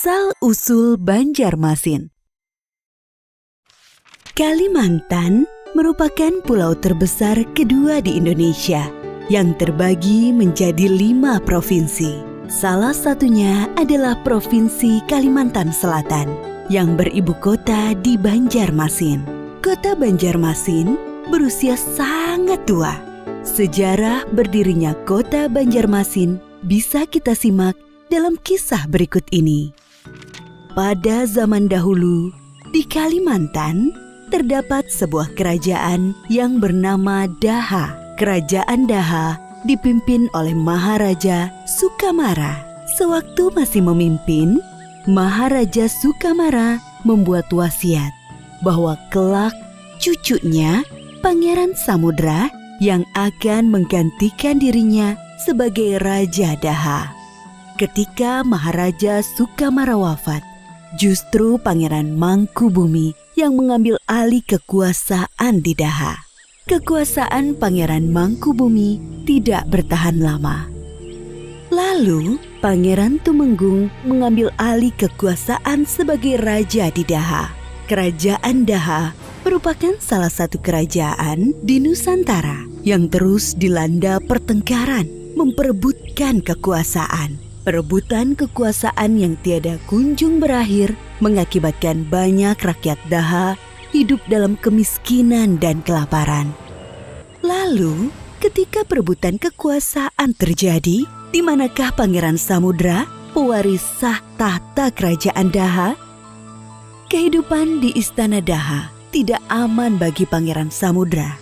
Asal-usul Banjarmasin. Kalimantan merupakan pulau terbesar kedua di Indonesia yang terbagi menjadi 5 provinsi. Salah satunya adalah Provinsi Kalimantan Selatan yang beribu kota di Banjarmasin. Kota Banjarmasin berusia sangat tua. Sejarah berdirinya Kota Banjarmasin bisa kita simak dalam kisah berikut ini. Pada zaman dahulu, di Kalimantan terdapat sebuah kerajaan yang bernama Daha. Kerajaan Daha dipimpin oleh Maharaja Sukamara. Sewaktu masih memimpin, Maharaja Sukamara membuat wasiat bahwa kelak cucunya, Pangeran Samudra, yang akan menggantikan dirinya sebagai Raja Daha. Ketika Maharaja Sukamara wafat, justru Pangeran Mangkubumi yang mengambil alih kekuasaan di Daha. Kekuasaan Pangeran Mangkubumi tidak bertahan lama. Lalu, Pangeran Tumenggung mengambil alih kekuasaan sebagai raja di Daha. Kerajaan Daha merupakan salah satu kerajaan di Nusantara yang terus dilanda pertengkaran, memperebutkan kekuasaan. Perebutan kekuasaan yang tiada kunjung berakhir mengakibatkan banyak rakyat Daha hidup dalam kemiskinan dan kelaparan. Lalu, ketika perebutan kekuasaan terjadi, di manakah Pangeran Samudra, pewaris sah tahta kerajaan Daha? Kehidupan di istana Daha tidak aman bagi Pangeran Samudra.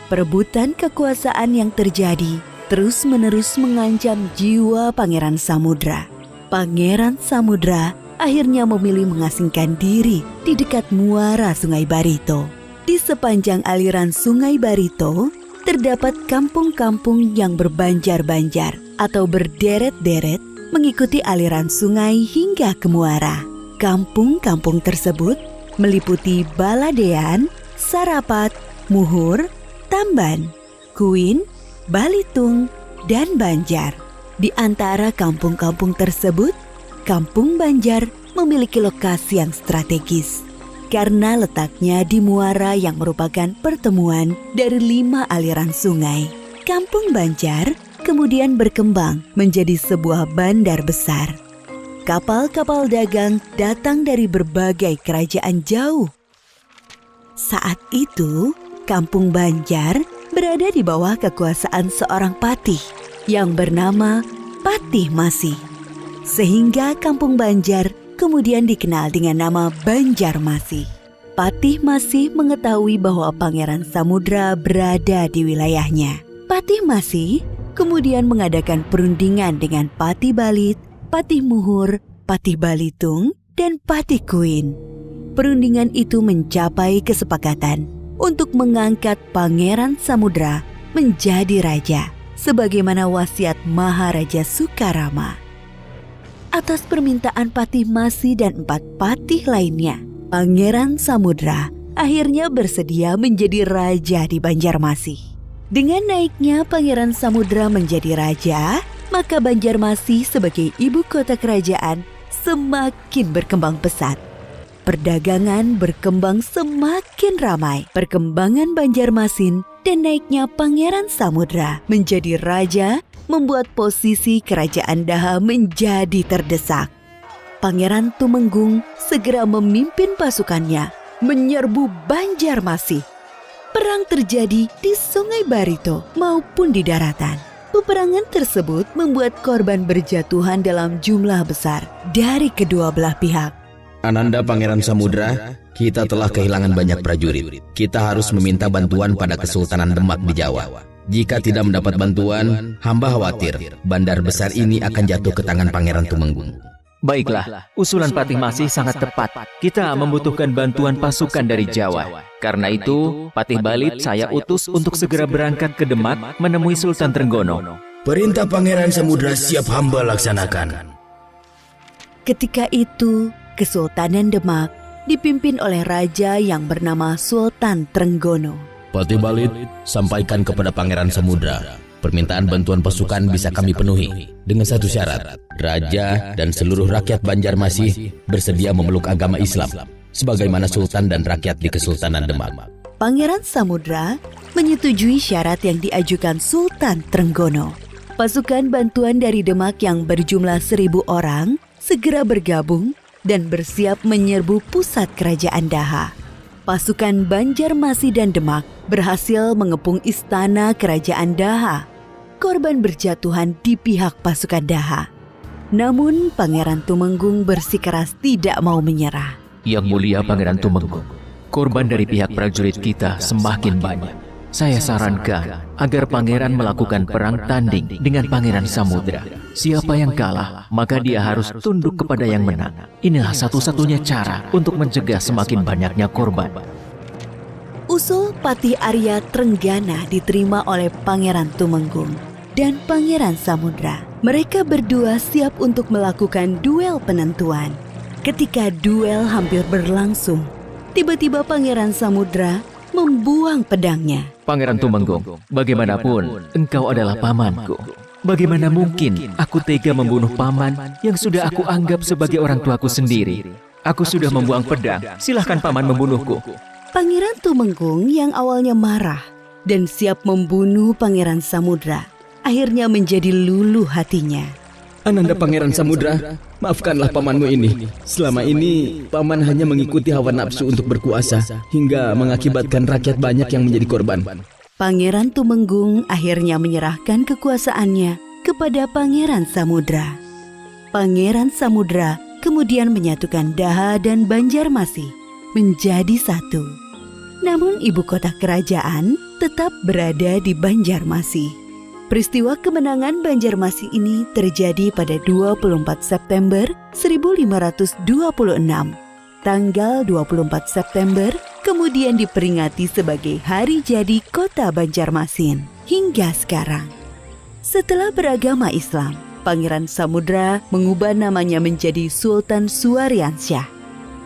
Perebutan kekuasaan yang terjadi terus-menerus mengancam jiwa Pangeran Samudra. Pangeran Samudra akhirnya memilih mengasingkan diri di dekat muara Sungai Barito. Di sepanjang aliran Sungai Barito, terdapat kampung-kampung yang berbanjar-banjar atau berderet-deret mengikuti aliran sungai hingga ke muara. Kampung-kampung tersebut meliputi Baladean, Sarapat, Muhur, Tamban, Kuin, Balitung, dan Banjar. Di antara kampung-kampung tersebut, Kampung Banjar memiliki lokasi yang strategis karena letaknya di muara yang merupakan pertemuan dari 5 aliran sungai. Kampung Banjar kemudian berkembang menjadi sebuah bandar besar. Kapal-kapal dagang datang dari berbagai kerajaan jauh. Saat itu, Kampung Banjar berada di bawah kekuasaan seorang patih yang bernama Patih Masih. Sehingga Kampung Banjar kemudian dikenal dengan nama Banjarmasih. Patih Masih mengetahui bahwa Pangeran Samudra berada di wilayahnya. Patih Masih kemudian mengadakan perundingan dengan Patih Balit, Patih Muhur, Patih Balitung, dan Patih Kuin. Perundingan itu mencapai kesepakatan untuk mengangkat Pangeran Samudra menjadi raja, sebagaimana wasiat Maharaja Sukarama. Atas permintaan Patih Masih dan 4 patih lainnya, Pangeran Samudra akhirnya bersedia menjadi raja di Banjarmasih. Dengan naiknya Pangeran Samudra menjadi raja, maka Banjarmasih sebagai ibu kota kerajaan semakin berkembang pesat. Perdagangan berkembang semakin ramai. Perkembangan Banjarmasin dan naiknya Pangeran Samudra menjadi raja membuat posisi kerajaan Daha menjadi terdesak. Pangeran Tumenggung segera memimpin pasukannya menyerbu Banjarmasih. Perang terjadi di Sungai Barito maupun di daratan. Peperangan tersebut membuat korban berjatuhan dalam jumlah besar dari kedua belah pihak. Ananda Pangeran Samudra, kita telah kehilangan banyak prajurit. Kita harus meminta bantuan pada Kesultanan Demak di Jawa. Jika tidak mendapat bantuan, hamba khawatir bandar besar ini akan jatuh ke tangan Pangeran Tumenggung. Baiklah, usulan Patih Masih sangat tepat. Kita membutuhkan bantuan pasukan dari Jawa. Karena itu, Patih Balit saya utus untuk segera berangkat ke Demak menemui Sultan Trenggono. Perintah Pangeran Samudra siap hamba laksanakan. Ketika itu, Kesultanan Demak dipimpin oleh raja yang bernama Sultan Trenggono. Patih Balit, sampaikan kepada Pangeran Samudra Permintaan bantuan pasukan bisa kami penuhi dengan satu syarat. Raja dan seluruh rakyat Banjarmasin bersedia memeluk agama Islam sebagaimana sultan dan rakyat di Kesultanan Demak. Pangeran Samudra menyetujui syarat yang diajukan Sultan Trenggono. Pasukan bantuan dari Demak yang berjumlah 1.000 orang segera bergabung dan bersiap menyerbu pusat kerajaan Daha. Pasukan Banjarmasin dan Demak berhasil mengepung istana kerajaan Daha. Korban berjatuhan di pihak pasukan Daha. Namun Pangeran Tumenggung bersikeras tidak mau menyerah. Yang mulia Pangeran Tumenggung, korban dari pihak prajurit kita semakin banyak. Saya sarankan agar pangeran melakukan perang tanding dengan Pangeran Samudra. Siapa yang kalah, maka dia harus tunduk kepada yang menang. Inilah satu-satunya cara untuk mencegah semakin banyaknya korban. Usul Patih Arya Trenggana diterima oleh Pangeran Tumenggung dan Pangeran Samudra. Mereka berdua siap untuk melakukan duel penentuan. Ketika duel hampir berlangsung, tiba-tiba Pangeran Samudra membuang pedangnya. Pangeran Tumenggung, bagaimanapun engkau adalah pamanku. Bagaimana mungkin aku tega membunuh paman yang sudah aku anggap sebagai orang tuaku sendiri? Aku sudah membuang pedang, silahkan paman membunuhku. Pangeran Tumenggung yang awalnya marah dan siap membunuh Pangeran Samudra, akhirnya menjadi luluh hatinya. Ananda Pangeran Samudra, maafkanlah pamanmu ini. Selama ini, paman hanya mengikuti hawa nafsu untuk berkuasa, hingga mengakibatkan rakyat banyak yang menjadi korban. Pangeran Tumenggung akhirnya menyerahkan kekuasaannya kepada Pangeran Samudra. Pangeran Samudra kemudian menyatukan Daha dan Banjarmasin menjadi satu. Namun ibu kota kerajaan tetap berada di Banjarmasin. Peristiwa kemenangan Banjarmasin ini terjadi pada 24 September 1526. Tanggal 24 September kemudian diperingati sebagai hari jadi kota Banjarmasin hingga sekarang. Setelah beragama Islam, Pangeran Samudra mengubah namanya menjadi Sultan Suwaryansyah.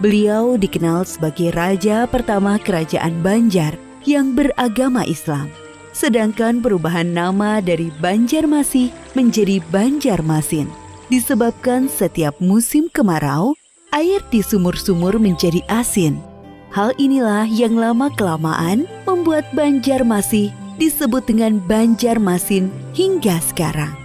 Beliau dikenal sebagai raja pertama kerajaan Banjar yang beragama Islam. Sedangkan perubahan nama dari Banjarmasin menjadi Banjarmasin disebabkan setiap musim kemarau, air di sumur-sumur menjadi asin. Hal inilah yang lama-kelamaan membuat Banjarmasin disebut dengan Banjarmasin hingga sekarang.